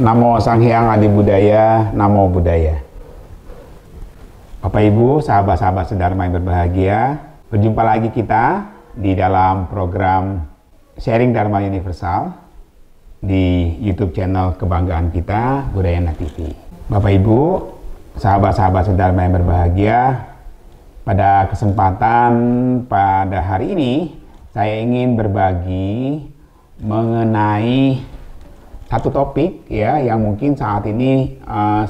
Namo Sang Hyang Adi Budaya, Namo Buddhaya. Bapak Ibu, sahabat-sahabat sedharma yang berbahagia, berjumpa lagi kita di dalam program Sharing Dharma Universal di YouTube channel kebanggaan kita, Budayana TV. Bapak Ibu, sahabat-sahabat sedharma yang berbahagia, pada kesempatan pada hari ini saya ingin berbagi mengenai satu topik ya yang mungkin saat ini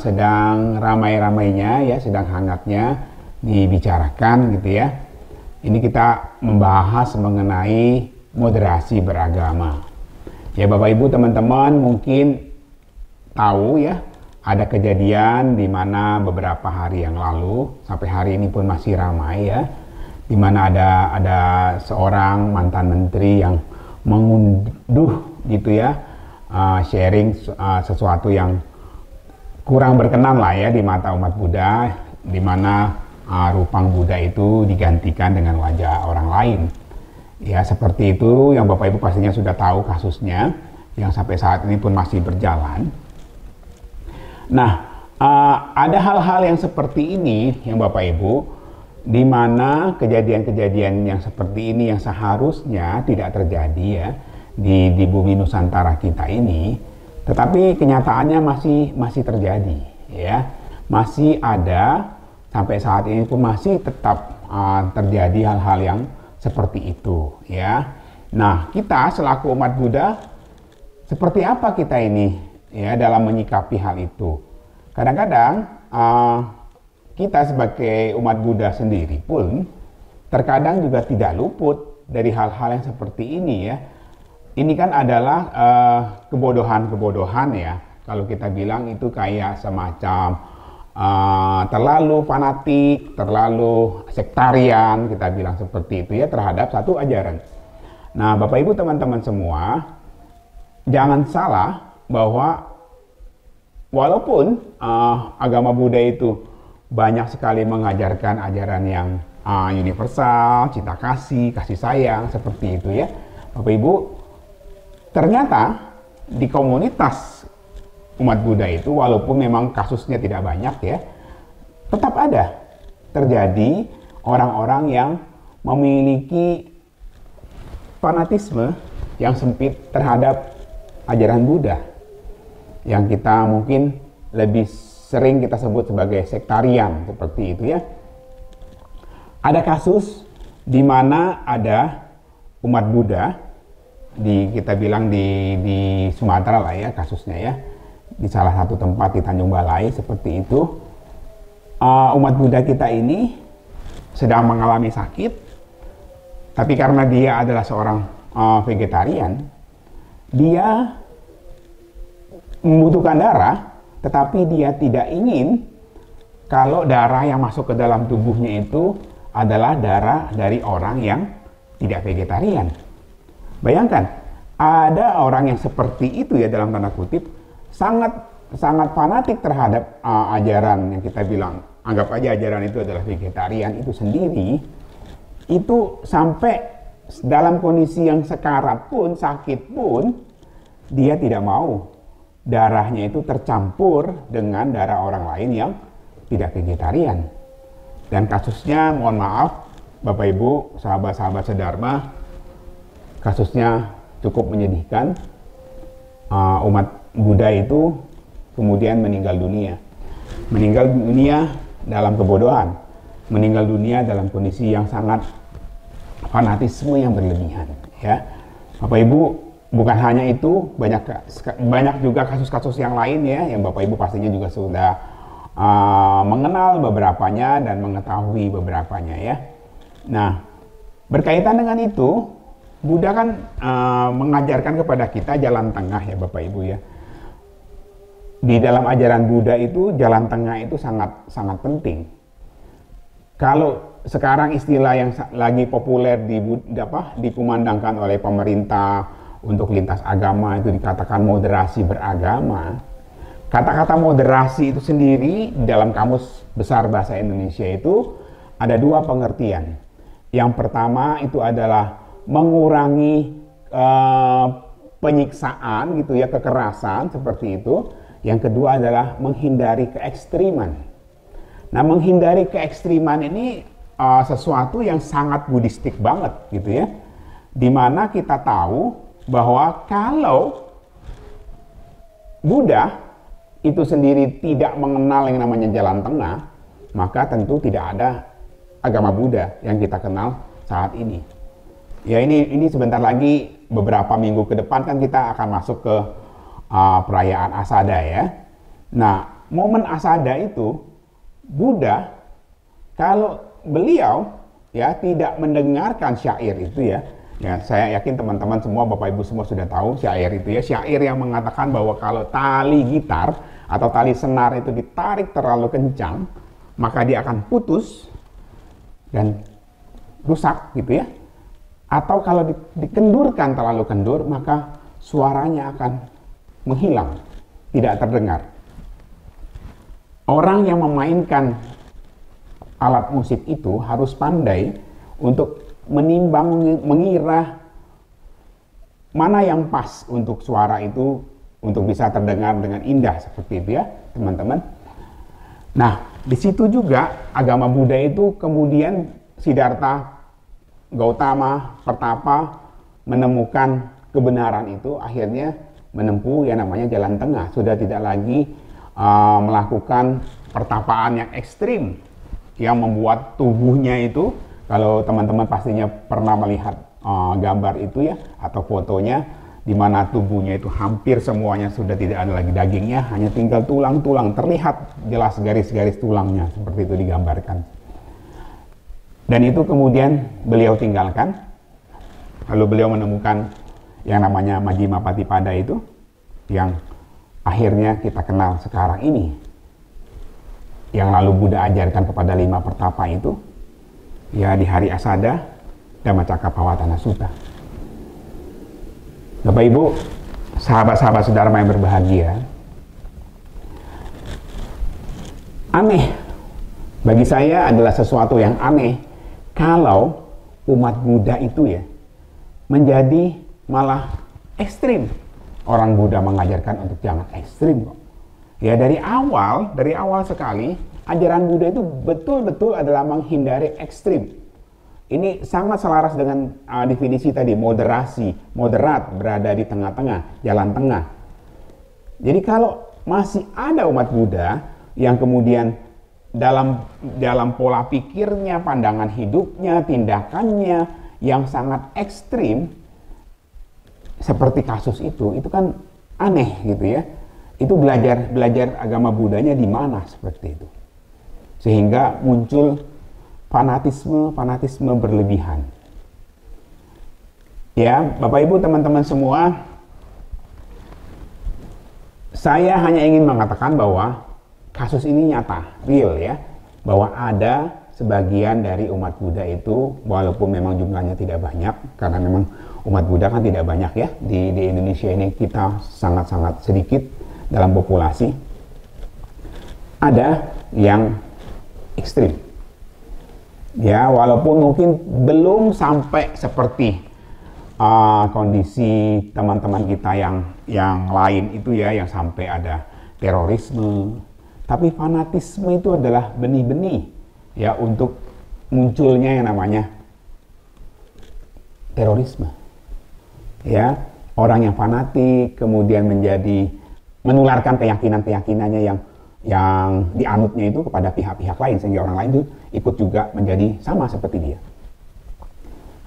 sedang ramai-ramainya ya, sedang hangatnya dibicarakan gitu ya. Ini kita membahas mengenai moderasi beragama. Ya Bapak Ibu, teman-teman mungkin tahu ya, ada kejadian di mana beberapa hari yang lalu sampai hari ini pun masih ramai ya, di mana ada seorang mantan menteri yang mengunduh gitu ya, sharing sesuatu yang kurang berkenan lah ya di mata umat Buddha, di mana rupang Buddha itu digantikan dengan wajah orang lain. Ya seperti itu yang Bapak Ibu pastinya sudah tahu kasusnya yang sampai saat ini pun masih berjalan. Nah, ada hal-hal yang seperti ini yang Bapak Ibu, di mana kejadian-kejadian yang seperti ini yang seharusnya tidak terjadi ya di bumi Nusantara kita ini, tetapi kenyataannya masih terjadi ya, masih ada sampai saat ini pun masih tetap terjadi hal-hal yang seperti itu ya. Nah, kita selaku umat Buddha seperti apa kita ini ya dalam menyikapi hal itu? Kadang-kadang kita sebagai umat Buddha sendiri pun terkadang juga tidak luput dari hal-hal yang seperti ini ya. Ini kan adalah kebodohan-kebodohan ya. Kalau kita bilang itu kayak semacam terlalu fanatik, terlalu sektarian, kita bilang seperti itu ya terhadap satu ajaran. Nah Bapak Ibu teman-teman semua, jangan salah bahwa walaupun agama Buddha itu banyak sekali mengajarkan ajaran yang universal, cinta kasih, kasih sayang, seperti itu ya. Bapak Ibu, ternyata di komunitas umat Buddha itu walaupun memang kasusnya tidak banyak ya, tetap ada terjadi orang-orang yang memiliki fanatisme yang sempit terhadap ajaran Buddha, yang kita mungkin lebih sering kita sebut sebagai sektarian, seperti itu ya. Ada kasus di mana ada umat Buddha kita bilang di Sumatera lah ya kasusnya ya, di salah satu tempat di Tanjung Balai seperti itu. Umat Buddha kita ini sedang mengalami sakit, tapi karena dia adalah seorang vegetarian, dia membutuhkan darah, tetapi dia tidak ingin kalau darah yang masuk ke dalam tubuhnya itu adalah darah dari orang yang tidak vegetarian. Bayangkan, ada orang yang seperti itu ya dalam tanda kutip, sangat fanatik terhadap ajaran yang kita bilang, anggap aja ajaran itu adalah vegetarian itu sendiri, itu sampai dalam kondisi yang sekarat pun, sakit pun, dia tidak mau darahnya itu tercampur dengan darah orang lain yang tidak vegetarian. Dan kasusnya, mohon maaf Bapak Ibu, sahabat-sahabat sedharma, kasusnya cukup menyedihkan. Umat Buddha itu kemudian meninggal dunia dalam kebodohan, meninggal dunia dalam kondisi yang sangat fanatisme yang berlebihan ya. Bapak Ibu, bukan hanya itu, banyak juga kasus-kasus yang lain ya, yang Bapak Ibu pastinya juga sudah mengenal beberapanya dan mengetahui beberapanya ya. Nah, berkaitan dengan itu, Buddha kan mengajarkan kepada kita jalan tengah ya Bapak Ibu ya. Di dalam ajaran Buddha itu jalan tengah itu sangat penting. Kalau sekarang istilah yang lagi populer dikumandangkan oleh pemerintah untuk lintas agama itu dikatakan moderasi beragama. Kata-kata moderasi itu sendiri dalam Kamus Besar Bahasa Indonesia itu ada dua pengertian. Yang pertama itu adalah mengurangi penyiksaan gitu ya, kekerasan seperti itu. Yang kedua adalah menghindari keekstriman. Nah, menghindari keekstriman ini sesuatu yang sangat buddhistik banget gitu ya. Dimana kita tahu bahwa kalau Buddha itu sendiri tidak mengenal yang namanya jalan tengah, maka tentu tidak ada agama Buddha yang kita kenal saat ini. Ya, ini sebentar lagi, beberapa minggu ke depan kan kita akan masuk ke perayaan Asada ya. Nah, momen Asada itu Buddha, kalau beliau ya tidak mendengarkan syair itu ya, saya yakin teman-teman semua, Bapak Ibu semua sudah tahu syair itu ya, syair yang mengatakan bahwa kalau tali gitar atau tali senar itu ditarik terlalu kencang, maka dia akan putus dan rusak gitu ya. Atau kalau dikendurkan terlalu kendur, maka suaranya akan menghilang, tidak terdengar. Orang yang memainkan alat musik itu harus pandai untuk menimbang, mengira mana yang pas untuk suara itu untuk bisa terdengar dengan indah seperti itu ya, teman-teman. Nah, di situ juga agama Buddha itu kemudian Siddhartha Gautama Pertapa menemukan kebenaran itu, akhirnya menempuh yang namanya jalan tengah. Sudah tidak lagi melakukan pertapaan yang ekstrim yang membuat tubuhnya itu, kalau teman-teman pastinya pernah melihat gambar itu ya, atau fotonya, di mana tubuhnya itu hampir semuanya sudah tidak ada lagi dagingnya, hanya tinggal tulang-tulang, terlihat jelas garis-garis tulangnya, seperti itu digambarkan. Dan itu kemudian beliau tinggalkan, lalu beliau menemukan yang namanya Majjhima Patipada itu, yang akhirnya kita kenal sekarang ini, yang lalu Buddha ajarkan kepada 5 pertapa itu, ya di hari Asada, Dhammacakkappavattana Sutta. Bapak Ibu, sahabat-sahabat saudara yang berbahagia, aneh, bagi saya adalah sesuatu yang aneh kalau umat Buddha itu ya menjadi malah ekstrim. Orang Buddha mengajarkan untuk jangan ekstrim kok. Ya, dari awal sekali ajaran Buddha itu betul-betul adalah menghindari ekstrim. Ini sangat selaras dengan definisi tadi, moderasi, moderat, berada di tengah-tengah, jalan tengah. Jadi kalau masih ada umat Buddha yang kemudian dalam pola pikirnya, pandangan hidupnya, tindakannya yang sangat ekstrim, seperti kasus itu kan aneh gitu ya. Itu belajar agama Buddhanya di mana seperti itu, sehingga muncul fanatisme berlebihan. Ya, Bapak Ibu, teman-teman semua, saya hanya ingin mengatakan bahwa kasus ini nyata, real ya, bahwa ada sebagian dari umat Buddha itu, walaupun memang jumlahnya tidak banyak, karena memang umat Buddha kan tidak banyak ya, di Indonesia ini kita sangat-sangat sedikit dalam populasi, ada yang ekstrim. Ya, walaupun mungkin belum sampai seperti kondisi teman-teman kita yang lain itu ya, yang sampai ada terorisme. Tapi fanatisme itu adalah benih-benih ya untuk munculnya yang namanya terorisme. Ya, orang yang fanatik kemudian menularkan keyakinan-keyakinannya yang dianutnya itu kepada pihak-pihak lain, sehingga orang lain itu ikut juga menjadi sama seperti dia.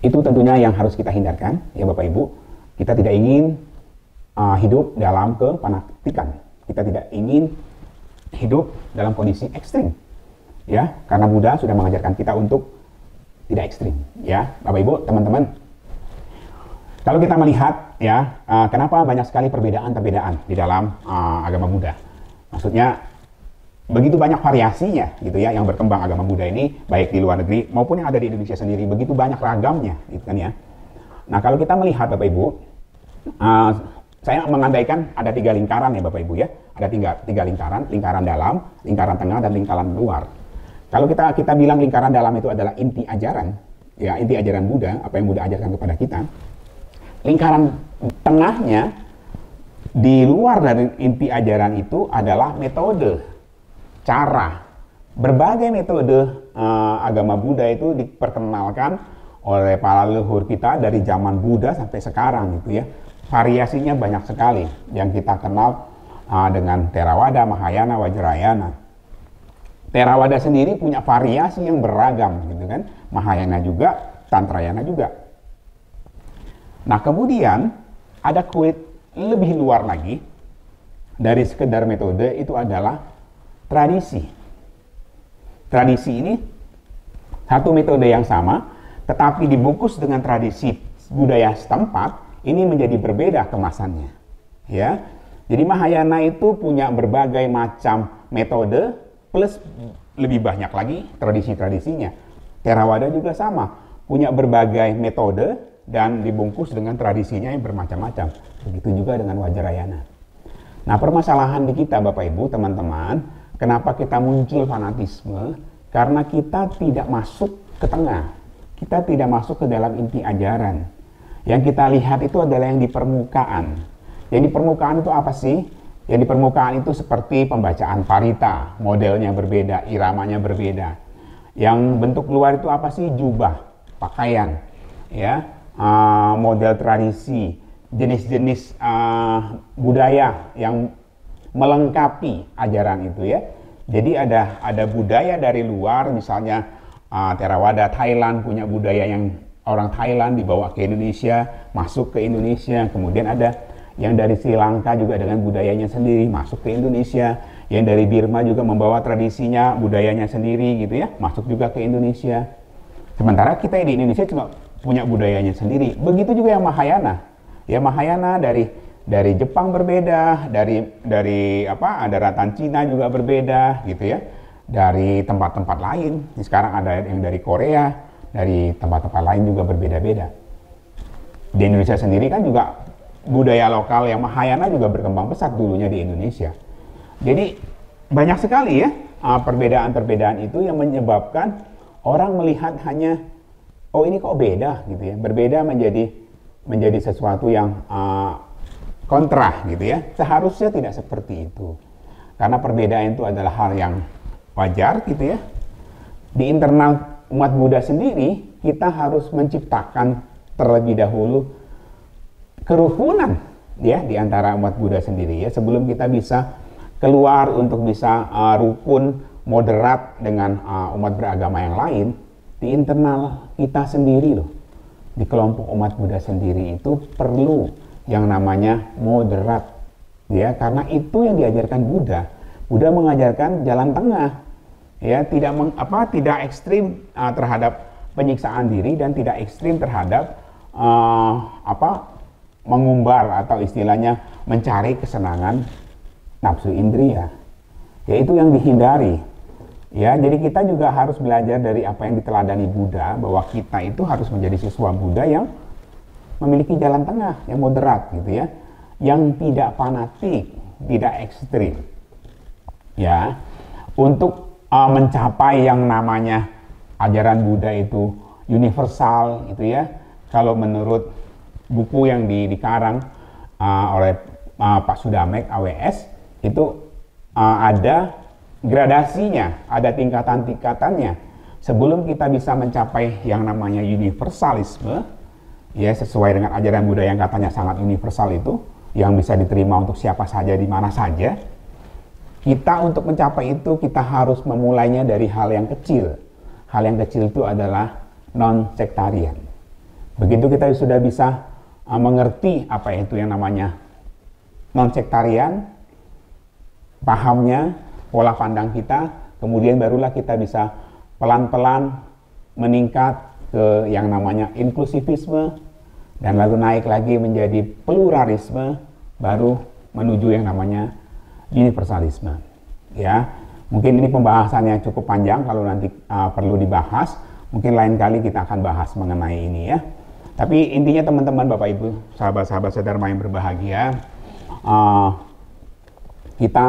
Itu tentunya yang harus kita hindarkan ya Bapak Ibu. Kita tidak ingin hidup dalam kefanatikan. Kita tidak ingin hidup dalam kondisi ekstrim ya, karena Buddha sudah mengajarkan kita untuk tidak ekstrim ya Bapak Ibu, teman-teman. Kalau kita melihat ya, kenapa banyak sekali perbedaan-perbedaan di dalam agama Buddha, maksudnya begitu banyak variasinya gitu ya yang berkembang agama Buddha ini, baik di luar negeri maupun yang ada di Indonesia sendiri, begitu banyak ragamnya gitu kan ya. Nah, kalau kita melihat Bapak Ibu, saya mengandaikan ada 3 lingkaran ya Bapak Ibu ya. Ada tiga lingkaran, lingkaran dalam, lingkaran tengah, dan lingkaran luar. Kalau kita bilang lingkaran dalam itu adalah inti ajaran, ya inti ajaran Buddha, apa yang Buddha ajarkan kepada kita. Lingkaran tengahnya di luar dari inti ajaran itu adalah metode, cara. Berbagai metode agama Buddha itu diperkenalkan oleh para leluhur kita dari zaman Buddha sampai sekarang gitu ya. Variasinya banyak sekali yang kita kenal dengan Theravada, Mahayana, Vajrayana. Theravada sendiri punya variasi yang beragam gitu kan. Mahayana juga, Tantrayana juga. Nah, kemudian ada kulit lebih luar lagi dari sekedar metode, itu adalah tradisi. Tradisi ini satu metode yang sama, tetapi dibungkus dengan tradisi budaya setempat, ini menjadi berbeda kemasannya. Ya, jadi Mahayana itu punya berbagai macam metode plus lebih banyak lagi tradisi-tradisinya. Theravada juga sama, punya berbagai metode dan dibungkus dengan tradisinya yang bermacam-macam. Begitu juga dengan Vajrayana. Nah, permasalahan di kita Bapak Ibu, teman-teman, kenapa kita muncul fanatisme? Karena kita tidak masuk ke tengah. Kita tidak masuk ke dalam inti ajaran. Yang kita lihat itu adalah yang di permukaan. Yang di permukaan itu apa sih? Yang di permukaan itu seperti pembacaan parita, modelnya berbeda, iramanya berbeda. Yang bentuk luar itu apa sih? Jubah, pakaian, ya, model tradisi, jenis-jenis budaya yang melengkapi ajaran itu ya. Jadi ada budaya dari luar, misalnya Theravada Thailand punya budaya yang orang Thailand dibawa ke Indonesia, masuk ke Indonesia. Kemudian ada yang dari Sri Lanka juga dengan budayanya sendiri masuk ke Indonesia. Yang dari Burma juga membawa tradisinya, budayanya sendiri gitu ya, masuk juga ke Indonesia. Sementara kita di Indonesia cuma punya budayanya sendiri. Begitu juga yang Mahayana. Ya, Mahayana dari Jepang berbeda, dari daratan Cina juga berbeda gitu ya. Dari tempat-tempat lain. Sekarang ada yang dari Korea, dari tempat-tempat lain juga berbeda-beda. Di Indonesia sendiri kan juga budaya lokal yang Mahayana juga berkembang pesat dulunya di Indonesia. Jadi banyak sekali ya perbedaan-perbedaan itu yang menyebabkan orang melihat hanya, oh ini kok beda gitu ya. Berbeda menjadi sesuatu yang kontra gitu ya. Seharusnya tidak seperti itu. Karena perbedaan itu adalah hal yang wajar gitu ya. Di internal umat Buddha sendiri, kita harus menciptakan terlebih dahulu kerukunan ya di antara umat Buddha sendiri ya, sebelum kita bisa keluar untuk bisa rukun moderat dengan umat beragama yang lain. Di internal kita sendiri loh, di kelompok umat Buddha sendiri itu perlu yang namanya moderat ya, karena itu yang diajarkan Buddha. Buddha mengajarkan jalan tengah ya, tidak ekstrim terhadap penyiksaan diri dan tidak ekstrim terhadap mengumbar atau istilahnya mencari kesenangan nafsu indria. Ya, itu yang dihindari. Ya, jadi kita juga harus belajar dari apa yang diteladani Buddha, bahwa kita itu harus menjadi siswa Buddha yang memiliki jalan tengah, yang moderat gitu ya, yang tidak fanatik, tidak ekstrim. Ya, untuk mencapai yang namanya ajaran Buddha itu universal gitu ya. Kalau menurut buku yang dikarang oleh Pak Sudamek AWS itu ada gradasinya, ada tingkatan-tingkatannya. Sebelum kita bisa mencapai yang namanya universalisme, ya sesuai dengan ajaran Buddha yang katanya sangat universal itu, yang bisa diterima untuk siapa saja di mana saja. Kita untuk mencapai itu kita harus memulainya dari hal yang kecil. Hal yang kecil itu adalah non-sektarian. Begitu kita sudah bisa mengerti apa itu yang namanya non-sektarian, pahamnya, pola pandang kita, kemudian barulah kita bisa pelan-pelan meningkat ke yang namanya inklusivisme, dan lalu naik lagi menjadi pluralisme, baru menuju yang namanya universalisme. Ya, mungkin ini pembahasannya cukup panjang, kalau nanti perlu dibahas, mungkin lain kali kita akan bahas mengenai ini ya. Tapi intinya teman-teman, Bapak Ibu, sahabat-sahabat sedharma yang berbahagia, kita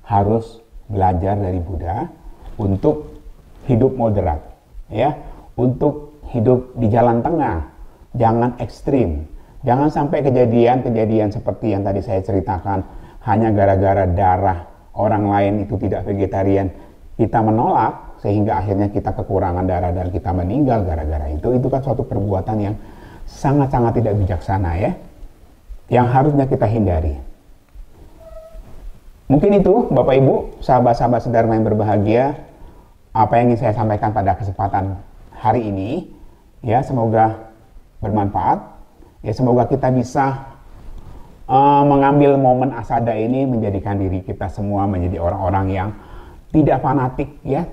harus belajar dari Buddha untuk hidup moderat, ya, untuk hidup di jalan tengah, jangan ekstrim. Jangan sampai kejadian-kejadian seperti yang tadi saya ceritakan hanya gara-gara darah orang lain itu tidak vegetarian, kita menolak sehingga akhirnya kita kekurangan darah dan kita meninggal gara-gara itu kan suatu perbuatan yang sangat-sangat tidak bijaksana ya, yang harusnya kita hindari. Mungkin itu Bapak Ibu, sahabat-sahabat Sedharma yang berbahagia, apa yang ingin saya sampaikan pada kesempatan hari ini. Ya, semoga bermanfaat. Ya, semoga kita bisa mengambil momen asada ini menjadikan diri kita semua menjadi orang-orang yang tidak fanatik ya,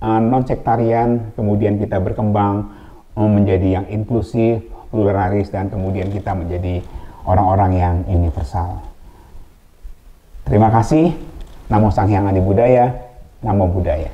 non sektarian, kemudian kita berkembang menjadi yang inklusif, pluralis, dan kemudian kita menjadi orang-orang yang universal. Terima kasih. Namo Sang Hyang Adi Budaya. Namo Buddhaya.